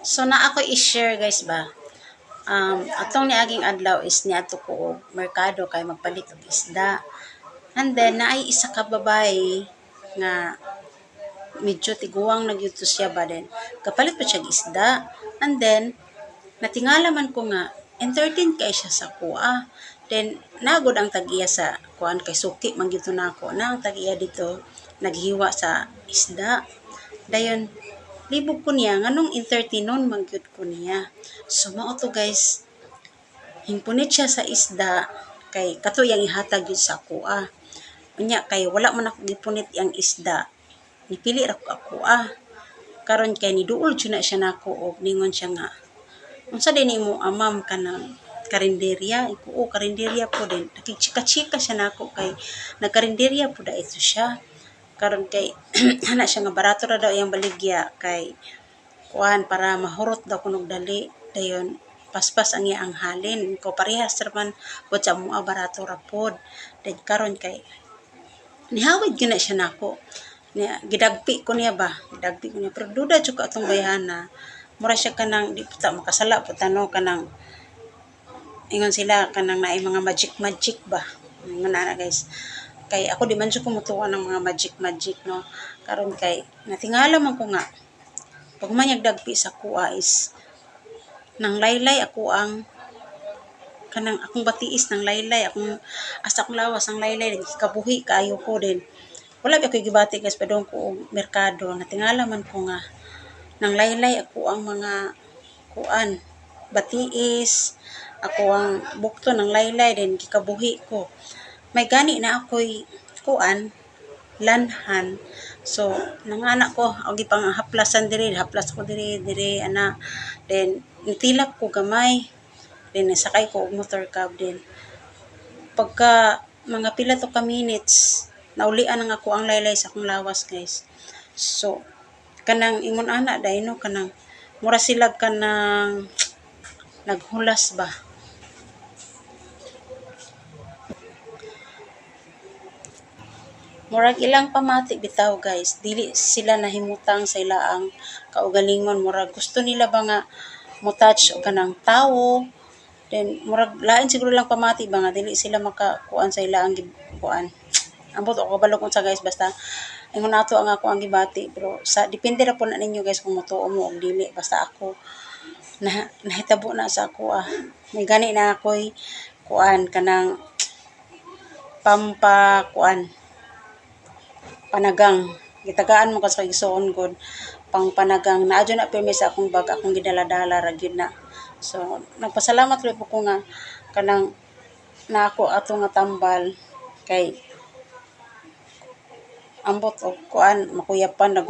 So na ako i-share guys ba. Atong niaging adlaw is niadto ko og merkado kay magpalit og isda. And then naay isa ka babae nga medyo tiguang na gyud to siya ba then kapalit pa siya isda. And then natingala man ko nga entertain kay siya sa kuha. Then nagod ang tag-iya sa kuan kay suki man gyud to nako na ang tag-iya dito naghiwa sa isda. Dayon libog ko niya nganong entertainon man gyud ko niya. So mao to guys, himpunit siya sa isda kay kato yang ihatag gyud sa kuha. Unya kay wala man ako gipunit yang isda. Nipili ra ko ako karon kay niduol jud na siya nako og ningon siya nga unsa din imo amam kanang karinderya iko karinderya po din nakikchika-chika siya nako kay nagkarinderya po da ito siya karon kay ana siya nga barato ra daw iyang baligya kay kuan para mahurot daw kunog dali dayon paspas ang iyang halin ko parehas man pud sa mua barato ra pod then karon kay nihawid gyud na siya nako niya gidagpi ko niya ba gidagpi ko niya pero duda jud ka atong bayana mura siya kanang di puta makasala pud tano kanang ingon sila kanang naay mga magic ba ingon na guys kay ako di man jud ko motuwa ng mga magic no karon kay natingala man ko nga pag manyag dagpi sa kuha is nang laylay ako ang kanang akong batiis ng laylay akong asa kong lawas ang laylay kabuhi kaayo ko din wala ba ko'y gibati guys padong ko og merkado natingala man ko nga nang laylay ako ang mga kuan batiis ako ang bukto ng laylay din gikabuhi ko may gani na ako'y kuan lanhan so nangana ko og gipang haplasan diri haplas ko diri ana then nitilak ko gamay then sakay ko og motor cab din pagka mga pila to ka minutes naulian ang ako ang laylay sa akong lawas guys so kanang ingon ana dai no kanang mura sila kanang naghulas ba murag ilang pamati bitaw guys dili sila nahimutang sa ilaang kaugalingon murag gusto nila ba nga mo touch og kanang tawo then murag lain siguro lang pamati ba nga dili sila makakuan sa ilaang kuan ambot ako kabalo kung sa guys basta ingon nato ang ako ang gibati pero sa depende ra po na ninyo guys kung motuo mo og dili basta ako nahitabo na sa ako may gani na ako'y kuan kanang kuan panagang gitagaan mo kasi igsuon gud pang panagang naadyo na pirmi sa akong bag akong gidala-dala ra gyud na so nagpasalamat gyud po ko nga kanang na ako ato nga tambal kay ambot og kuan makuyapan na